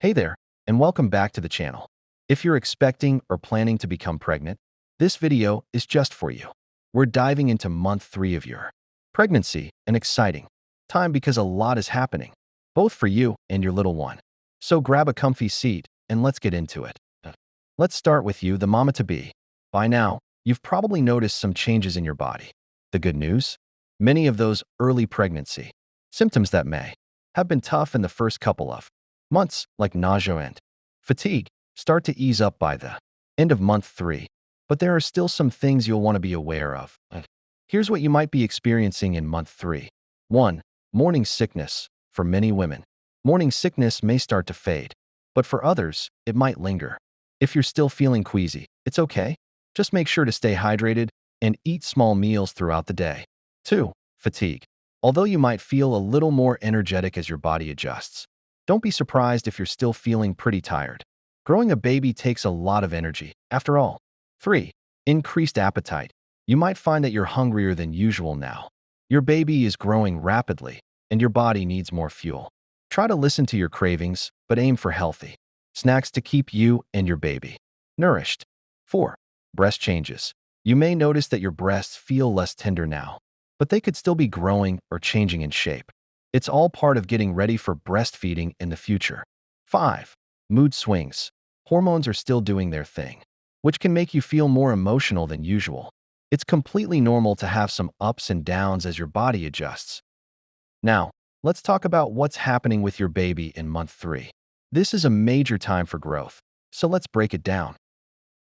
Hey there, and welcome back to the channel. If you're expecting or planning to become pregnant, this video is just for you. We're diving into month 3 of your pregnancy, an exciting time because a lot is happening, both for you and your little one. So grab a comfy seat and let's get into it. Let's start with you, the mama-to-be. By now, you've probably noticed some changes in your body. The good news? Many of those early pregnancy symptoms that may have been tough in the first couple of months, like nausea and fatigue, start to ease up by the end of month 3. But there are still some things you'll want to be aware of. Here's what you might be experiencing in month 3. 1. Morning sickness. For many women, morning sickness may start to fade, but for others, it might linger. If you're still feeling queasy, it's okay. Just make sure to stay hydrated and eat small meals throughout the day. 2. Fatigue. Although you might feel a little more energetic as your body adjusts, don't be surprised if you're still feeling pretty tired. Growing a baby takes a lot of energy, after all. 3. Increased appetite. You might find that you're hungrier than usual now. Your baby is growing rapidly, and your body needs more fuel. Try to listen to your cravings, but aim for healthy snacks to keep you and your baby nourished. 4. Breast changes. You may notice that your breasts feel less tender now, but they could still be growing or changing in shape. It's all part of getting ready for breastfeeding in the future. 5. Mood swings. Hormones are still doing their thing, which can make you feel more emotional than usual. It's completely normal to have some ups and downs as your body adjusts. Now, let's talk about what's happening with your baby in month 3. This is a major time for growth, so let's break it down.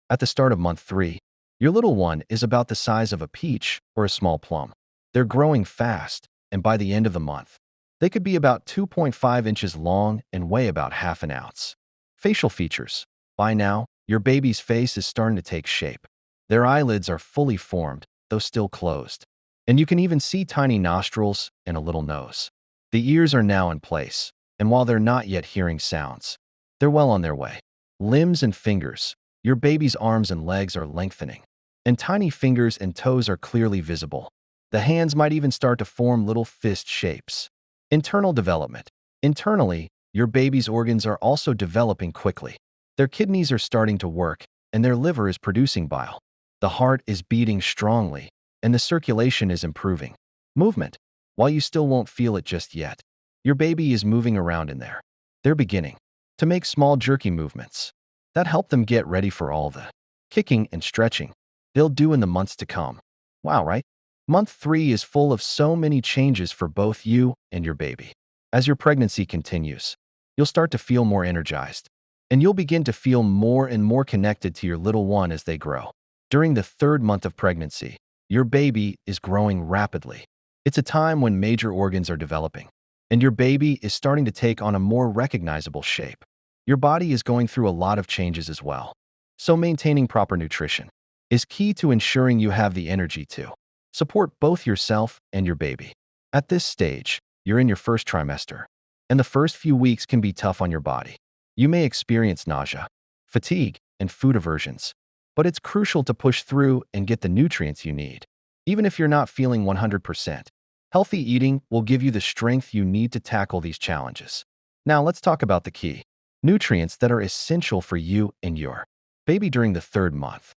At the start of month 3, your little one is about the size of a peach or a small plum. They're growing fast, and by the end of the month, they could be about 2.5 inches long and weigh about half an ounce. Facial features. By now, your baby's face is starting to take shape. Their eyelids are fully formed, though still closed. And you can even see tiny nostrils and a little nose. The ears are now in place, and while they're not yet hearing sounds, they're well on their way. Limbs and fingers. Your baby's arms and legs are lengthening, and tiny fingers and toes are clearly visible. The hands might even start to form little fist shapes. Internal development. Internally, your baby's organs are also developing quickly. Their kidneys are starting to work, and their liver is producing bile. The heart is beating strongly, and the circulation is improving. Movement. While you still won't feel it just yet, your baby is moving around in there. They're beginning to make small jerky movements that help them get ready for all the kicking and stretching they'll do in the months to come. Wow, right? Month 3 is full of so many changes for both you and your baby. As your pregnancy continues, you'll start to feel more energized, and you'll begin to feel more and more connected to your little one as they grow. During the 3rd month of pregnancy, your baby is growing rapidly. It's a time when major organs are developing, and your baby is starting to take on a more recognizable shape. Your body is going through a lot of changes as well, so maintaining proper nutrition is key to ensuring you have the energy to support both yourself and your baby. At this stage, you're in your first trimester, and the first few weeks can be tough on your body. You may experience nausea, fatigue, and food aversions, but it's crucial to push through and get the nutrients you need. Even if you're not feeling 100%, healthy eating will give you the strength you need to tackle these challenges. Now let's talk about the key nutrients that are essential for you and your baby during the 3rd month.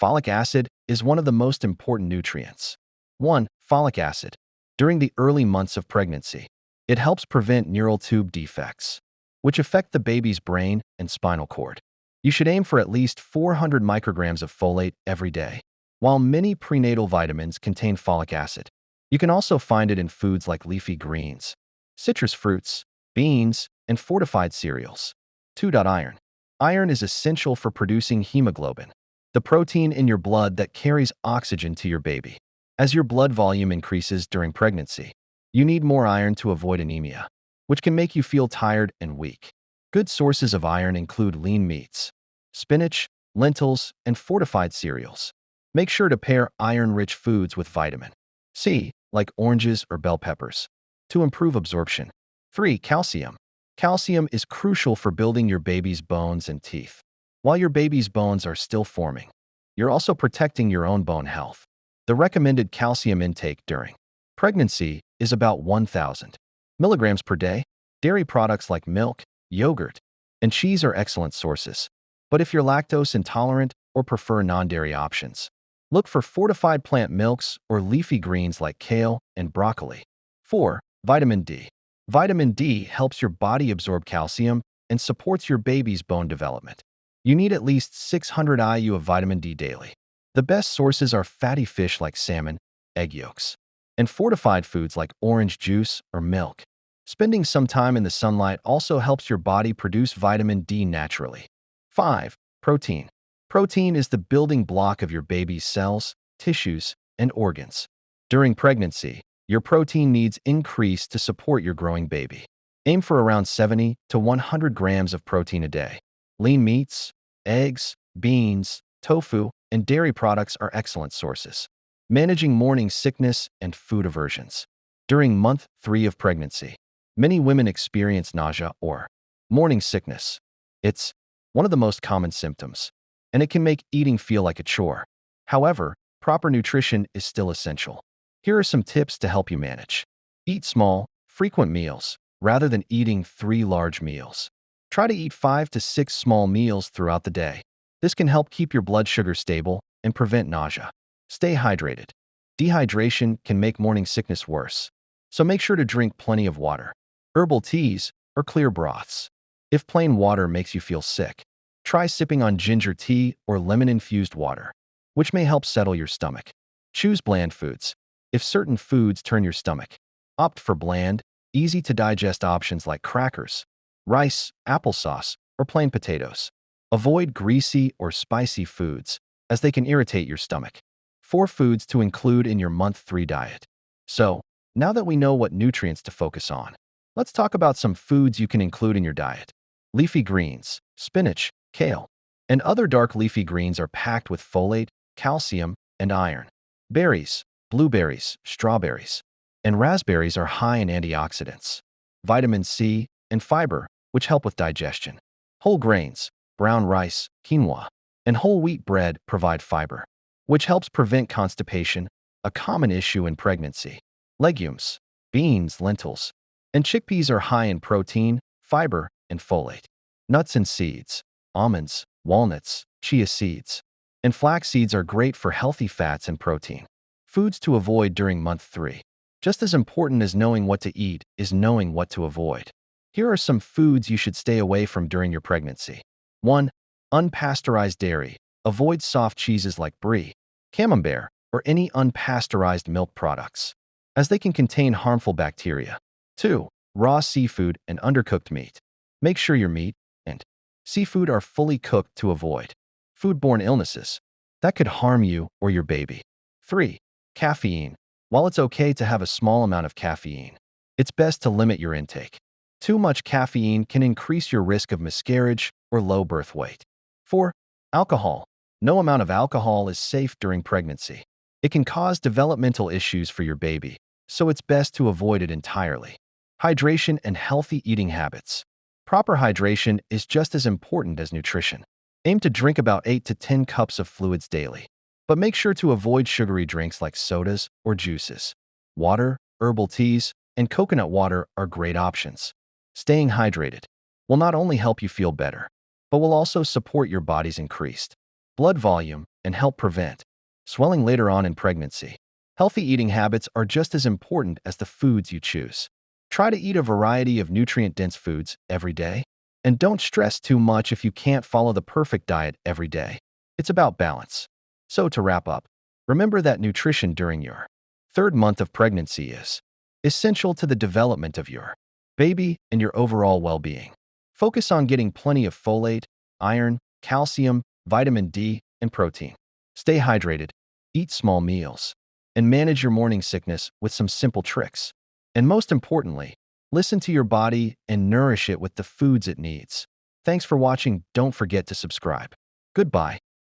Folic acid is one of the most important nutrients. 1. Folic acid. During the early months of pregnancy, it helps prevent neural tube defects, which affect the baby's brain and spinal cord. You should aim for at least 400 micrograms of folate every day. While many prenatal vitamins contain folic acid, you can also find it in foods like leafy greens, citrus fruits, beans, and fortified cereals. 2. Iron. Iron is essential for producing hemoglobin, the protein in your blood that carries oxygen to your baby. As your blood volume increases during pregnancy, you need more iron to avoid anemia, which can make you feel tired and weak. Good sources of iron include lean meats, spinach, lentils, and fortified cereals. Make sure to pair iron-rich foods with vitamin C, like oranges or bell peppers, to improve absorption. 3. Calcium. Calcium is crucial for building your baby's bones and teeth. While your baby's bones are still forming, you're also protecting your own bone health. The recommended calcium intake during pregnancy is about 1,000 milligrams per day. Dairy products like milk, yogurt, and cheese are excellent sources. But if you're lactose intolerant or prefer non-dairy options, look for fortified plant milks or leafy greens like kale and broccoli. 4. Vitamin D. Vitamin D helps your body absorb calcium and supports your baby's bone development. You need at least 600 IU of vitamin D daily. The best sources are fatty fish like salmon, egg yolks, and fortified foods like orange juice or milk. Spending some time in the sunlight also helps your body produce vitamin D naturally. 5. Protein. Protein is the building block of your baby's cells, tissues, and organs. During pregnancy, your protein needs increase to support your growing baby. Aim for around 70 to 100 grams of protein a day. Lean meats, eggs, beans, tofu, and dairy products are excellent sources. Managing morning sickness and food aversions. During month 3 of pregnancy, many women experience nausea or morning sickness. It's one of the most common symptoms, and it can make eating feel like a chore. However, proper nutrition is still essential. Here are some tips to help you manage. Eat small, frequent meals, rather than eating 3 large meals. Try to eat 5 to 6 small meals throughout the day. This can help keep your blood sugar stable and prevent nausea. Stay hydrated. Dehydration can make morning sickness worse, so make sure to drink plenty of water, herbal teas, or clear broths. If plain water makes you feel sick, try sipping on ginger tea or lemon-infused water, which may help settle your stomach. Choose bland foods. If certain foods turn your stomach, opt for bland, easy-to-digest options like crackers, rice, applesauce, or plain potatoes. Avoid greasy or spicy foods, as they can irritate your stomach. 4 foods to include in your month 3 diet. So, now that we know what nutrients to focus on, let's talk about some foods you can include in your diet. Leafy greens, spinach, kale, and other dark leafy greens are packed with folate, calcium, and iron. Berries, blueberries, strawberries, and raspberries are high in antioxidants, vitamin C, and fiber, which help with digestion. Whole grains, brown rice, quinoa, and whole wheat bread provide fiber, which helps prevent constipation, a common issue in pregnancy. Legumes, beans, lentils, and chickpeas are high in protein, fiber, and folate. Nuts and seeds, almonds, walnuts, chia seeds, and flax seeds are great for healthy fats and protein. Foods to avoid during month 3. Just as important as knowing what to eat is knowing what to avoid. Here are some foods you should stay away from during your pregnancy. 1. Unpasteurized dairy. Avoid soft cheeses like brie, camembert, or any unpasteurized milk products, as they can contain harmful bacteria. 2. Raw seafood and undercooked meat. Make sure your meat and seafood are fully cooked to avoid foodborne illnesses that could harm you or your baby. 3. Caffeine. While it's okay to have a small amount of caffeine, it's best to limit your intake. Too much caffeine can increase your risk of miscarriage or low birth weight. 4. Alcohol. No amount of alcohol is safe during pregnancy. It can cause developmental issues for your baby, so it's best to avoid it entirely. Hydration and healthy eating habits. Proper hydration is just as important as nutrition. Aim to drink about 8 to 10 cups of fluids daily, but make sure to avoid sugary drinks like sodas or juices. Water, herbal teas, and coconut water are great options. Staying hydrated will not only help you feel better, but will also support your body's increased blood volume and help prevent swelling later on in pregnancy. Healthy eating habits are just as important as the foods you choose. Try to eat a variety of nutrient-dense foods every day, and don't stress too much if you can't follow the perfect diet every day. It's about balance. So to wrap up, remember that nutrition during your 3rd month of pregnancy is essential to the development of your baby and your overall well-being. Focus on getting plenty of folate, iron, calcium, vitamin D, and protein. Stay hydrated, eat small meals, and manage your morning sickness with some simple tricks. And most importantly, listen to your body and nourish it with the foods it needs. Thanks for watching. Don't forget to subscribe. Goodbye.